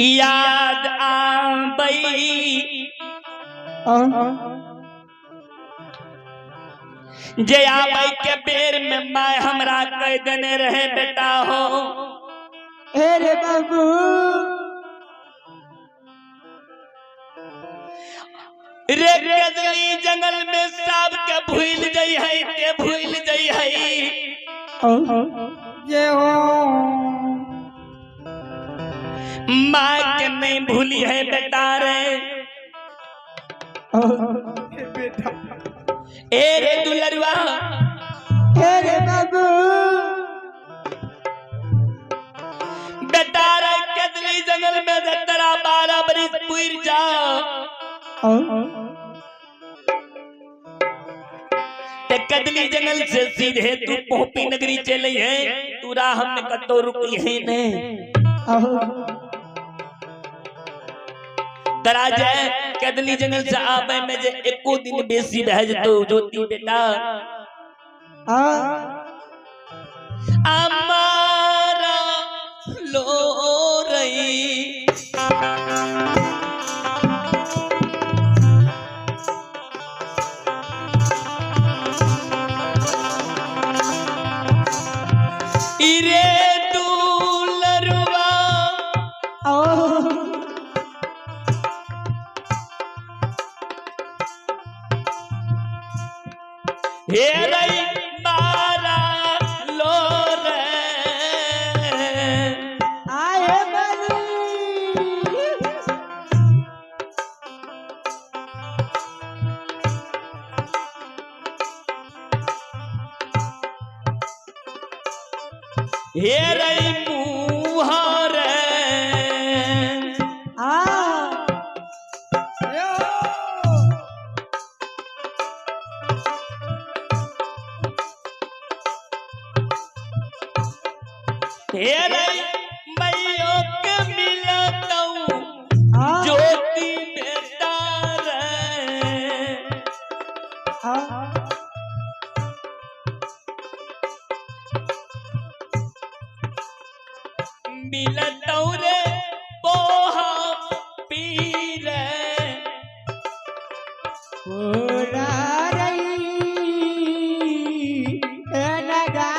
याद आबई जे आबई के बेर में माय हमरा कह देने रहे बेटा हो अरे बाबू रे कदली जंगल में सांप के भूल गई है के भूल गई है ये हो माँ के नहीं भूली है बेटा रे ए रे दुलरुआ अरे बाबू बेटा रे कदली जंगल में तेरा 12 बरिस पूर जाओ ते कदली जंगल से सीधे तू पोपी नगरी चले है तू राह में कतो रुकी है ने दराज कदली जंगल से आबे में जे एको दिन बेसी रह जतो ज्योति बेटा अमारा लो रही इरे दुलरुआ हे रई मारा लो रे आए बनी हे रई मुहार हे रई मैयो के मिलतऊ ज्योति बेटा रे मिलतऊ रे पोहा पीर पूरा रही लगा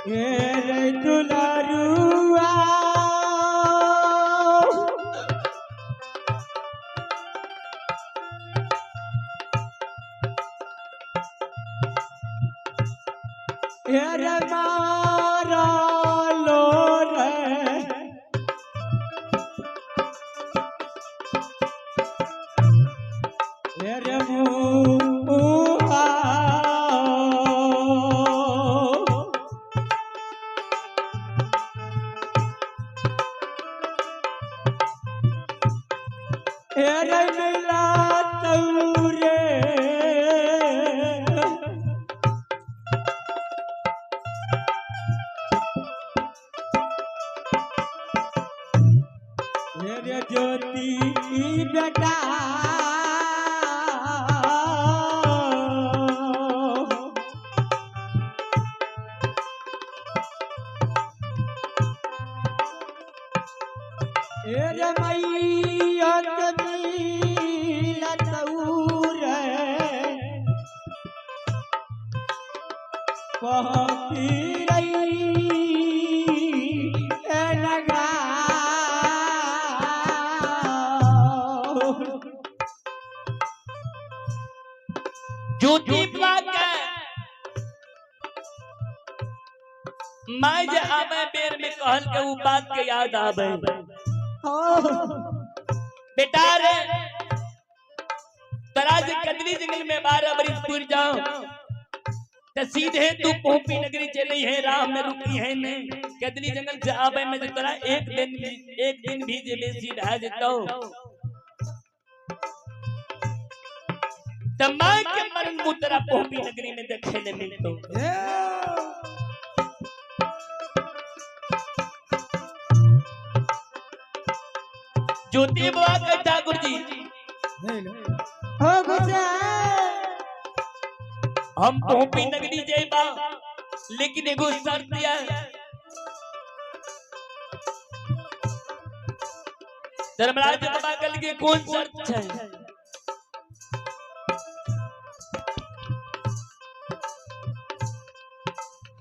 रे दुलारुआ रे मारा लो रे रे मुआ रे मिला तौरे रे ज्योति बेटा रे मैया ज्योति मैं जे आवे बेर में कहल के उ बात के याद आवे बेटा रे तरा जे कदली जंगल में 12 बरिस पूर जाओ तो सीधे तू पोपी नगरी चली है राह में रुकी है ने कदली जंगल से आवे में तोरा एक दिन भी जे बेसी रह जतो तमा के मरण मुतरा पोपी नगरी में देखे ले मिलतो ज्योति बाबा का ठाकुर जी हो गुजा हम पोपी नगरी जेबा लेकिन एगो शर्त दिया धर्मराज बाबा कल के कौन शर्त है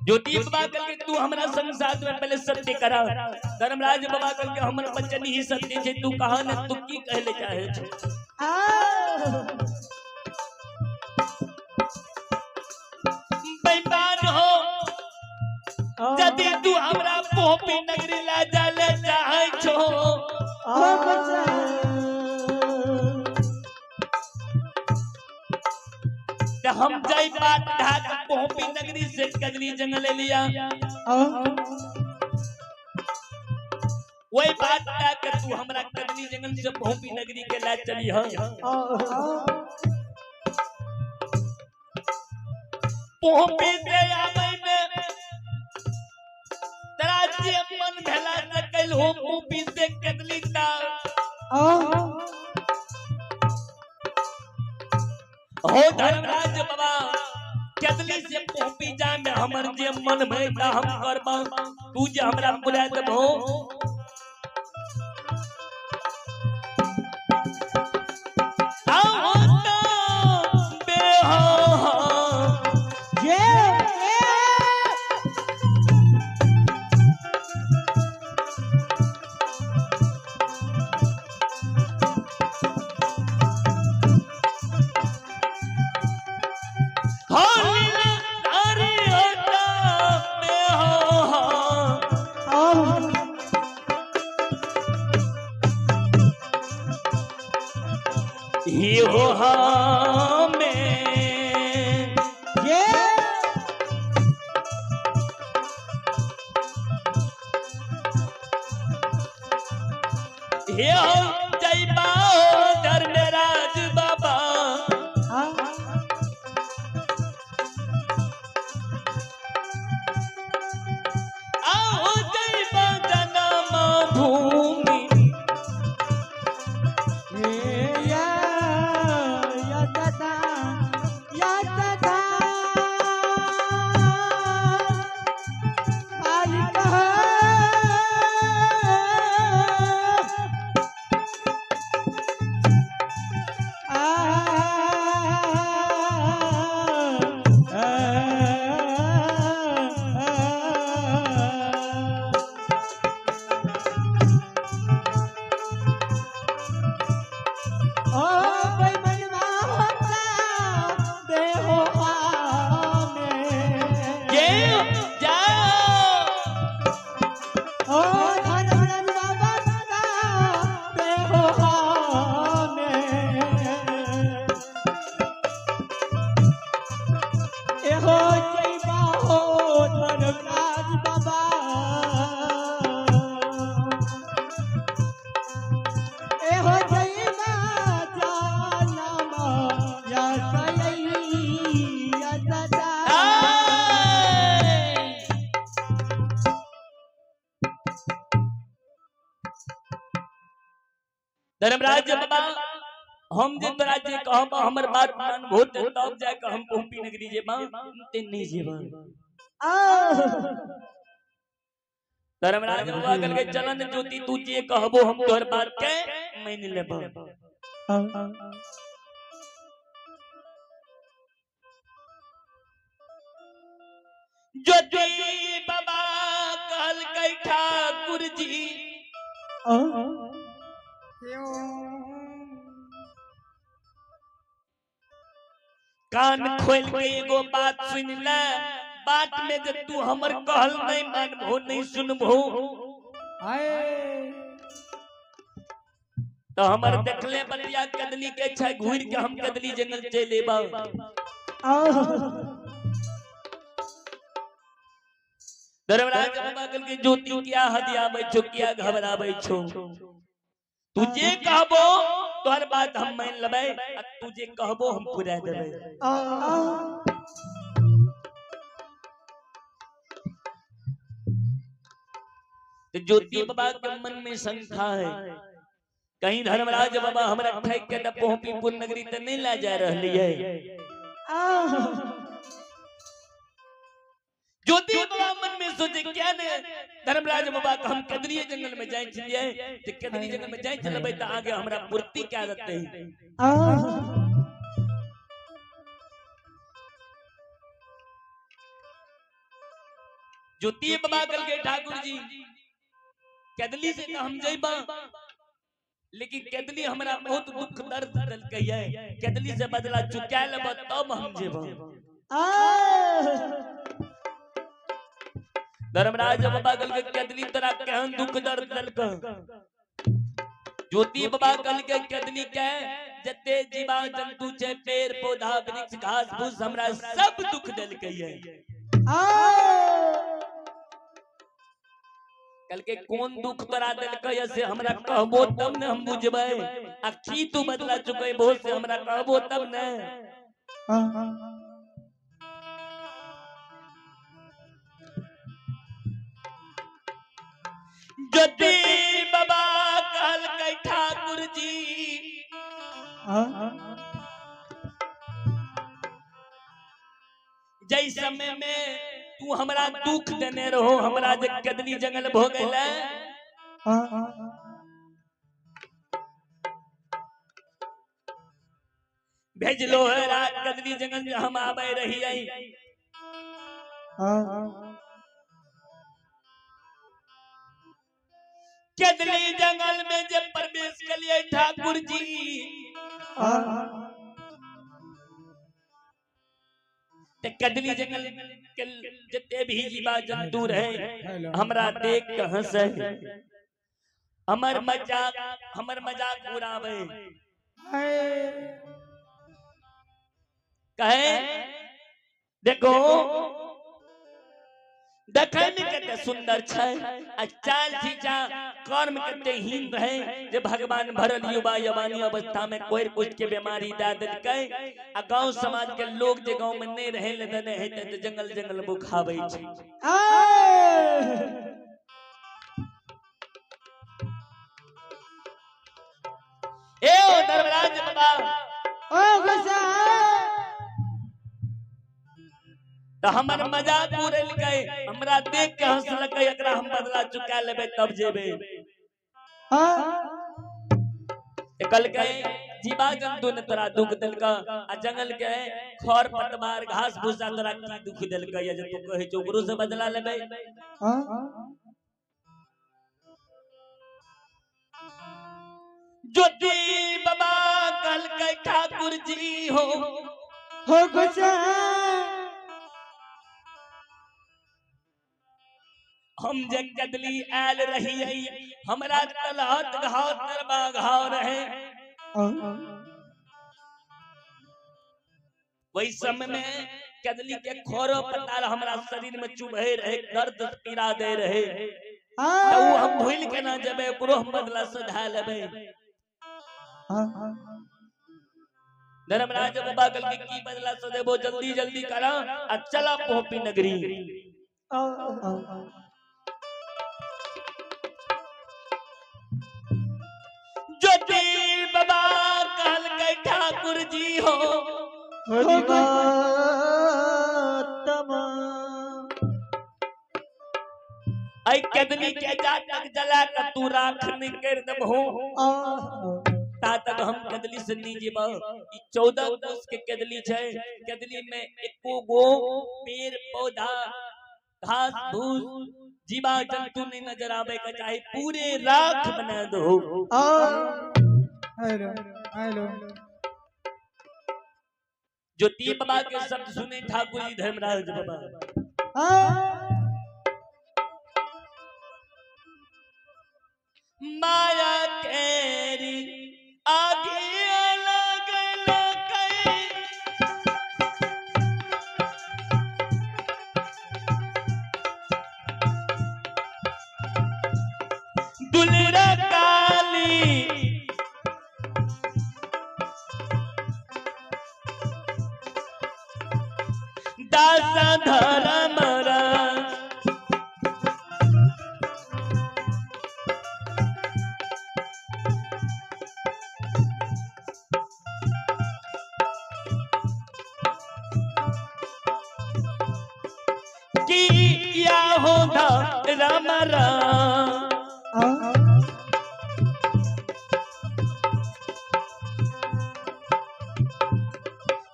ज्योति बाबा कल के तू हमरा संग साथ में पहले सत्य करा धर्मराज बाबा कल के हमर बचन ही सत्य छे तू कहा न तू की कहले चाहे छे बेईमान हो यदि तू हमरा पोपी नगरी ला जाले चाहे छो हो गुजा ते हम जाई बात ढाक पोपी नगरी से कदली जंगल लिया वही बात ढाक तू हमरा कदली जंगल से पोपी नगरी के ला चली ह पोपी से आवे में तेरा जे मन भेला सकल हो पोपी से कदली ता हो धर्मराज बाबा कदली से पोपी जा में हमर जे मन भइता हम करबा तू जे हमरा बुला देबो आओ तो बेहो ये ही हो हमें ये हे हो जयबा धर्मराज बाबा आओ जयबा जन्म भूमि धर्मराज बाबा हम जे तोरा जे कहब हमर बात मान भूत तब जाय के हम पोपी नगरी जेबा ते नहीं जेबा धर्मराज बाबा कल के चलन ज्योति तू जे कहबो हम तोहर बात के मान लेबो ज्योति बाबा कहल के ठाकुर जी कान खोल के एगो बात सुन ले बात में जब तू हमर कहल नहीं मानबो नहीं सुनबो तो हमर देखले बलिया कदली के छै घूर के हम कदली जंगल चले बा धर्मराज बाबा कल के ज्योति क्या हदिया बैठो क्या घबरा बैठो तुझे कहबो तोहर बात हम मान लेबै तुझे कहबो हम पूरा देबै तो ज्योति बाबा के मन में शंका है कहीं धर्मराज बाबा हमरा ठेक के पहुंपीपुर नगरी त नहीं ला जा रहली है ज्योति बाबा मन में सोचे क्या ने धर्मराज बाबा का हम कदरिये जंगल में जाए छिए तो कदरी जंगल में जाए चलबै त आगे हमरा पूर्ति क्या देते ज्योति बाबा कल के ठाकुर जी कदली से तो हम जइबा लेकिन कदली हमरा बहुत दुख दर्द देलकै है कदली से बदला चुका लेब तब हम जेबो धर्मराज बाबा कल के कदली तोरा केहन दुख दर्द देलकै ज्योति बाबा कल के कदली के जते जीवा जंतु छै पेड़ पौधा वृक्ष घास फूस हमरा सब दुख देलकै है कल के कौन दुख तोरा देलकै से हमरा कहबो तब ने हम बुझबै आ की तू बदला चुकैबो से हमरा कहबो तब ने ज्योति बाबा कहलकै ठाकुर जी जै समय में तू हमरा दुख देने रहो हमरा जे कदली जंगल भ गेलै भेजलो है रात कदली जंगल में हम आबै रहियै कदली जंगल में जब प्रवेश कलिए ठाकुर जी ते कदली जंगल के जते भी जीवा जंतु रहे हमरा देख के हंसे हमर मजाक उड़ावे कहे देखो देखे में कते सुंदर छै आ चाल चीचा कर्म कते हीन रहे जे भगवान भरल युवा यवानी अवस्था में कोई कुछ के बीमारी दा देलकै आ गांव समाज के लोग जे गांव में नहीं रहे ले देने हेते त जंगल जंगल बुखाबै छै ए ओ धर्मराज बाबा ओ गुस्सा तो हमर मजाक उड़ेलकै हमरा देख के हंसलकै एकरा हम बदला चुका लेबै तब जेबै कहलकै जीवा जंतु ने तोरा दुख देलकै आ जंगल के खर पतवार घास भूसा तोरा की दुख देलकै जे तू कहै छ ओकरो से बदला लेबै ज्योति बाबा कहलकै ठाकुर जी हो गुस्सा हम जे कदली आयल रही हमरा तलहट घाव तरबा घाव रहे वही समय में कदली के खोरो पताल हमरा शरीर में चुभे रहे दर्द पीड़ा दे रहे तो हम भूल के ना जबे ओकरो हम बदला सधा लेबे धर्मराज बाबा कल की बदला सदेबो जल्दी जल्दी करा आ चला पहुंपी नगरी ज्योति बाबा कहलकै ठाकुर जी हो आई कदली के जाटक जला के तू राख नहीं कर दबहो ता तक हम कदली से नहीं जेबा ई 14 कोस के कदली छै कदली में एको गो पेड़ पौधा घास फूस जीवा जंतु नहीं नजर आवे का चाहे पूरे राख बना दो हेलो ज्योति बाबा के शब्द सुने ठाकुर जी धर्मराज बाबा माया तेरी आगे अलग दासा धर्म रस किया हो धर्म रस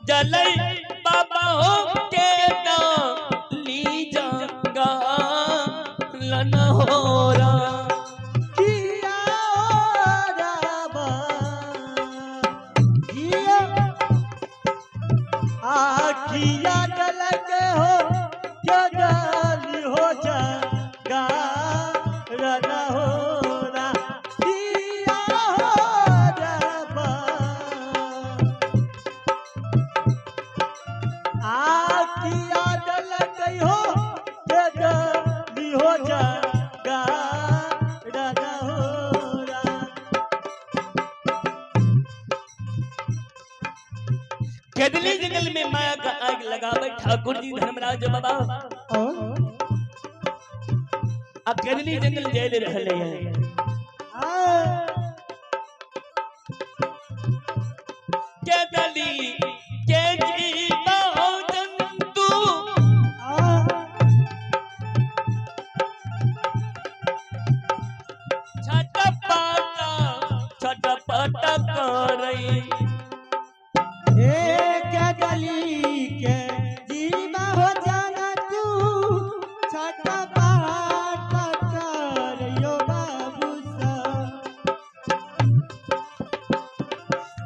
जलई बाबा हो के ली जंगा लन हो रा किया राबा किया आखिया डलक हो क्या डाली हो जागा रन हो रा किया राबा आखिया डलक हो क्या डाली हो जागा रन हो रा केदली जंगल में माया का आग लगावे ठाकुर जी धर्मराज बाबा आ केदली जंगल जेल रहले हैं केदली के जीवा हो जंतु छटपटा करई क्या गली के जीवा हो जाना तू छठा बाट कर यो बाबू सा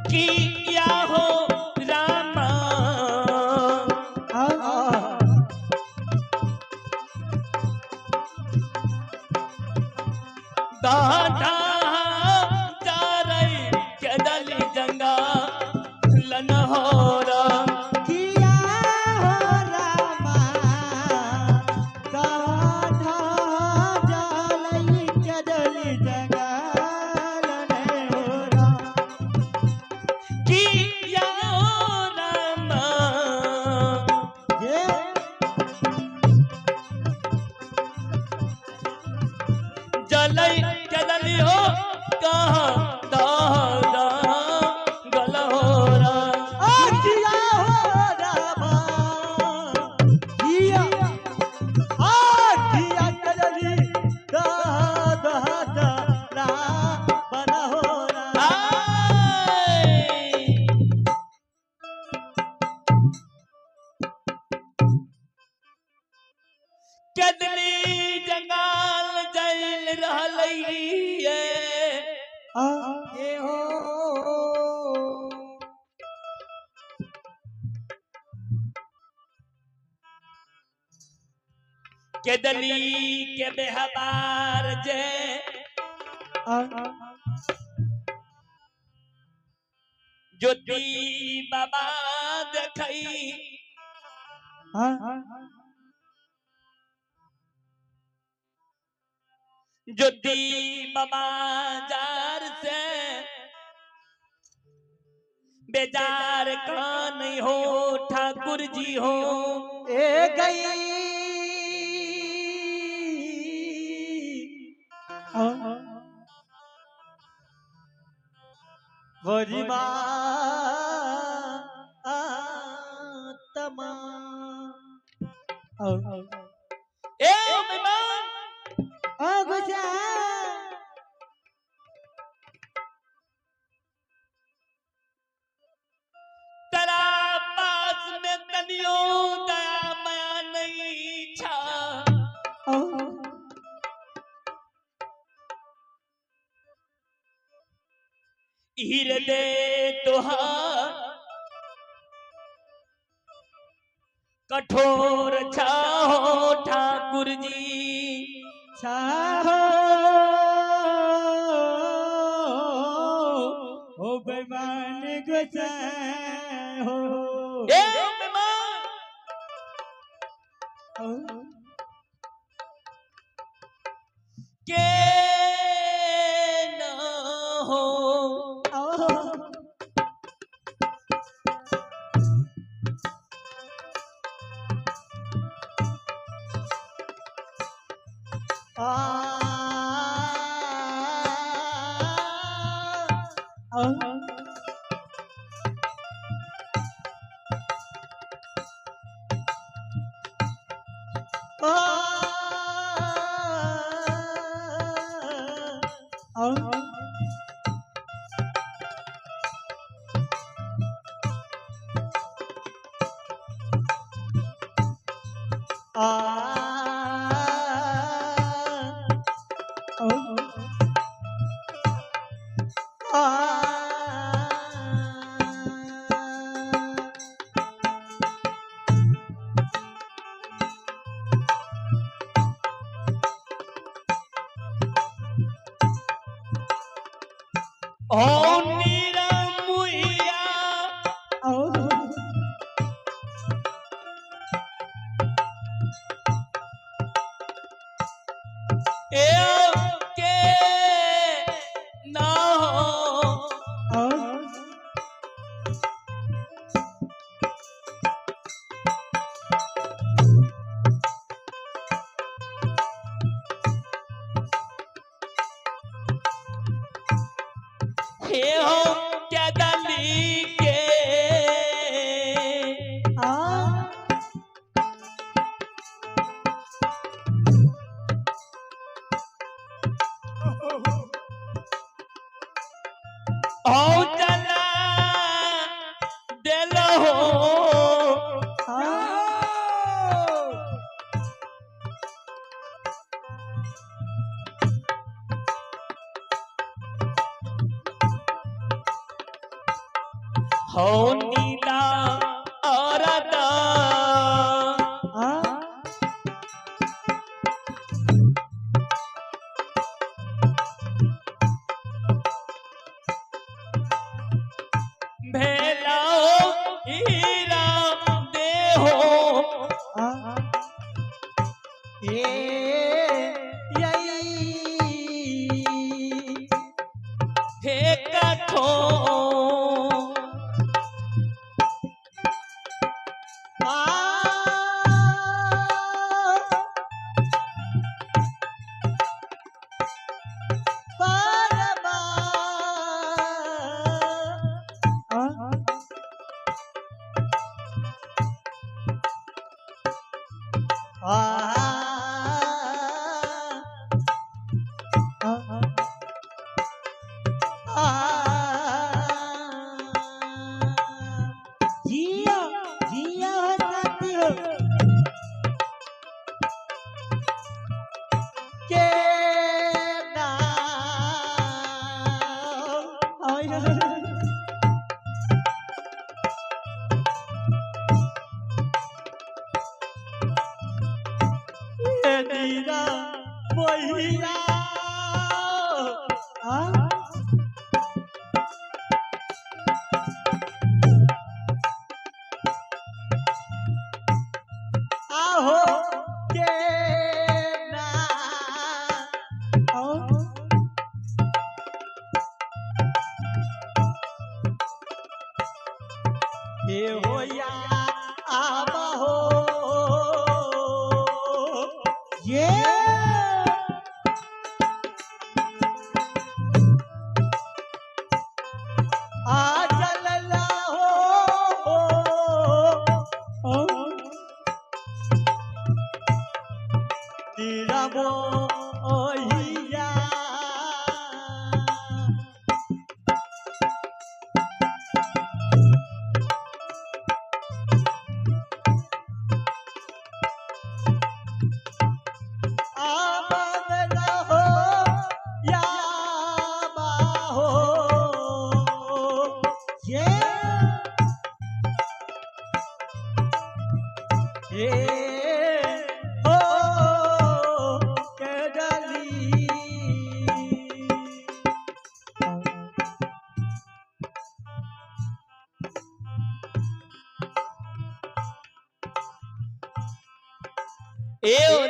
किया हो रामा दादा जा रही केदली जंगा लन हो रा किया हो रामा गाधा जालई केदली जंगल ने हो रा किया हो रामा ये जलई केदली हो कहा दादा गल हो रा किया हो रामा किया किया केदली गाधा रा बना हो रा केदली जंगल जैल रहलई ए हो केदली के बेहबार जे ज्योति बाबा देखई ज्योति बाबा जार से बेजार कान हो ठाकुर जी हो ए गई वरिमा तमा ए मेहमान गुजा तेरा पास में तनियो दया माया नहीं छा हृदय तुहार कठोर छाहो ठाकुर जी छाहो हो बेमान गुजा हो ए मेहमान के न हो हो नीला औरदा भेला हीरा दे हो हे कठो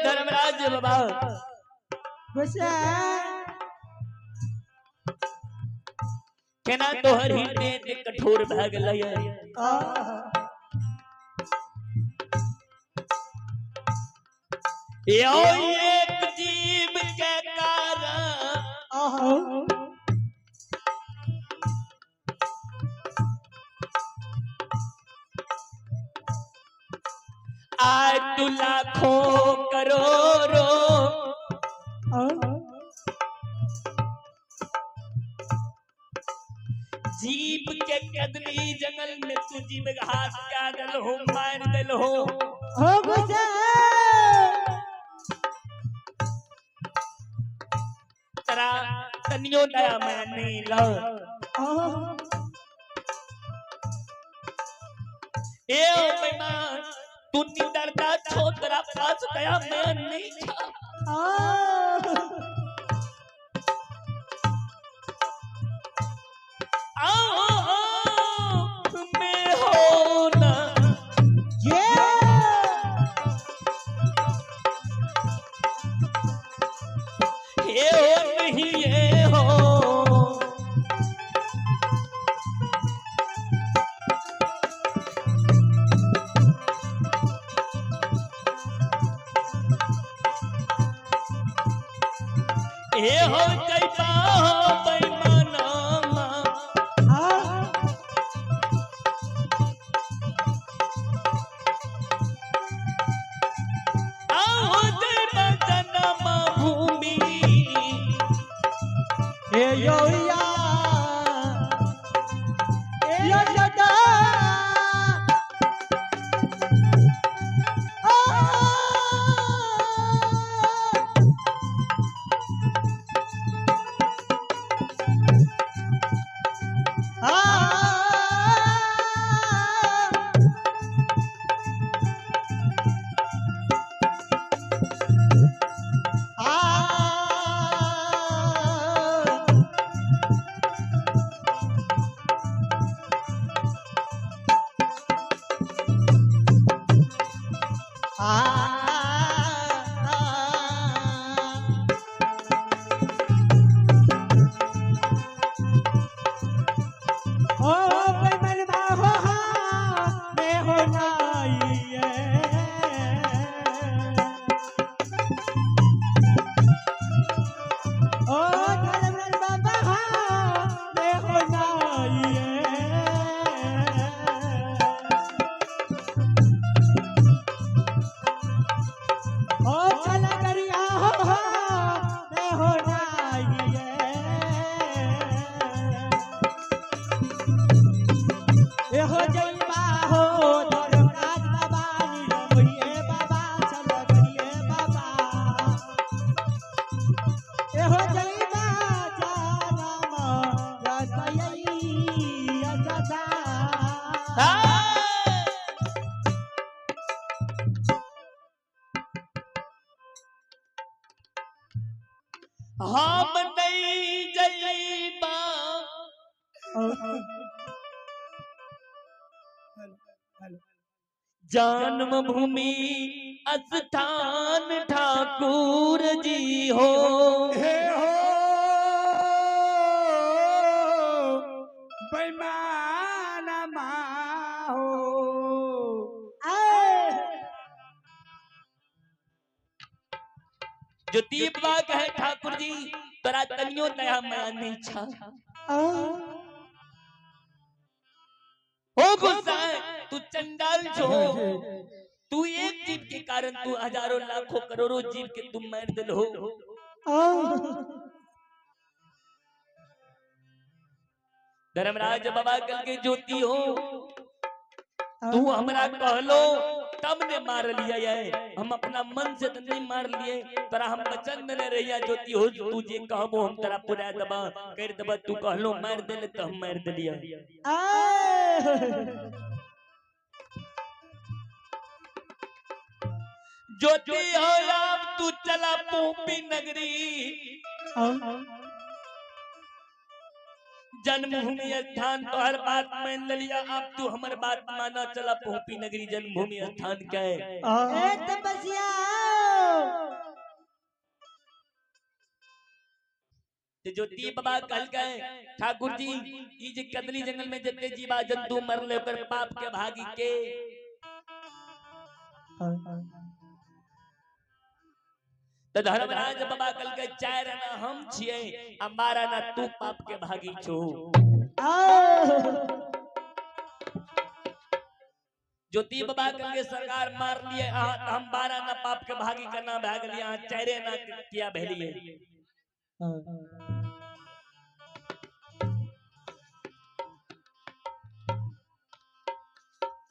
धर्मराज बाबा केना तोहर हृदय कठोर भ गेलै यो एक जीव तू लाखों करोड़ों जीव के कदली जंगल में तू जीव घास का दल हो मार दल हो गुस्सा तरा तनियो दया मैंने ला ए ओ बेईमान तू निडरता छोतरा पास दया मैं नहीं था मैं हो ना ये हो नहीं ये हो ये हो जैसा बेईमाना आओ जैसा जन्म भूमि यो या यो सदा हम नहीं जईबा जन्म भूमि स्थान ठाकुर जी हो बेईमान हो जो दीप बाग है ठाकुर जी तोरा तनियो दया मैं नहीं छा हो गुस्सा तू चंडाल छो तू एक जीव के कारण तू हजारों लाखों करोड़ों जीव के तुम मार दिल हो धर्मराज बाबा कल के ज्योति हो तू हमरा कहलो तब ने मार लिया ये हम अपना मन से तो नहीं मार लिए तोरा हम वचन में रहिया ज्योति हो तू जे कहबो हम तोरा पूरा दबा कर दबा तू कहलो मार देले तो हम मार दिलिया ज्योति हो आप तू चला पोपी नगरी जन्मभूमि स्थान तो हर बात मान लिया आप तू हमार बात माना चला पोपी नगरी जन्मभूमि स्थान के तपस्या ज्योति बाबा कल गए ठाकुर जी ई जे कदली जंगल में जते जीवा जंतु मरले ओकर पाप के भागी के तो धर्मराज बाबा कल के चार ना हम छिए हमारा ना तू पाप के भागी छो ज्योति बाबा के सरकार मार लिए हम 12 ना पाप के भागी का ना भाग लिया चेहरे ना किया बहलिए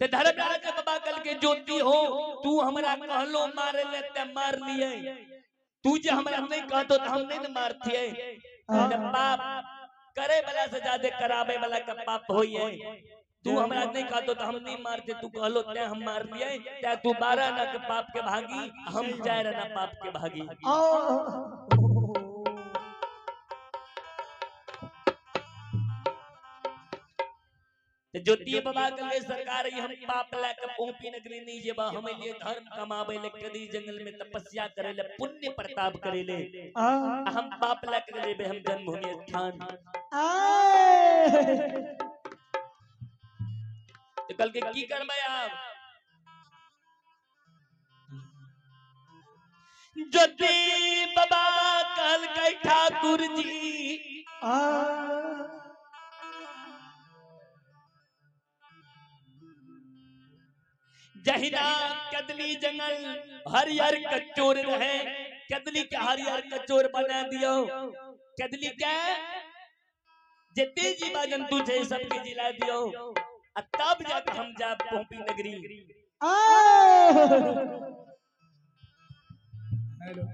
ते धर्मराज बाबा कल के ज्योति हो तू हमरा कहलो मारे ले ते मार लिए तू जे हमरा नहीं कहतो तो हम नहीं मारथिए पाप करे वाला से ज्यादा करावे वाला का पाप होइए तू हमरा नहीं कहतो तो हम नहीं मारते तू कहलो ते हम मार लिए ते तू 12 ना के पाप के भागी हम 4 ना पाप के भागी ज्योति बाबा के सरकार हम पाप लाके ओपी नगरी नहीं जेबा हमें लिए धर्म कमावे ले कदी जंगल में तपस्या करे ले पुण्य प्रताप करे ले हम पाप लाके जेबे हम जन्मभूमि स्थान तो कल के की करबे आप ज्योति बाबा कल के ठाकुर जी जहिना कदली जंगल हरियर कचोर रहे कदली के हरियर कचोर बना दियो कदली के जितने जीवा जंतु छे सबके जिला दियो तब जाके हम जा पोपी नगरी हेलो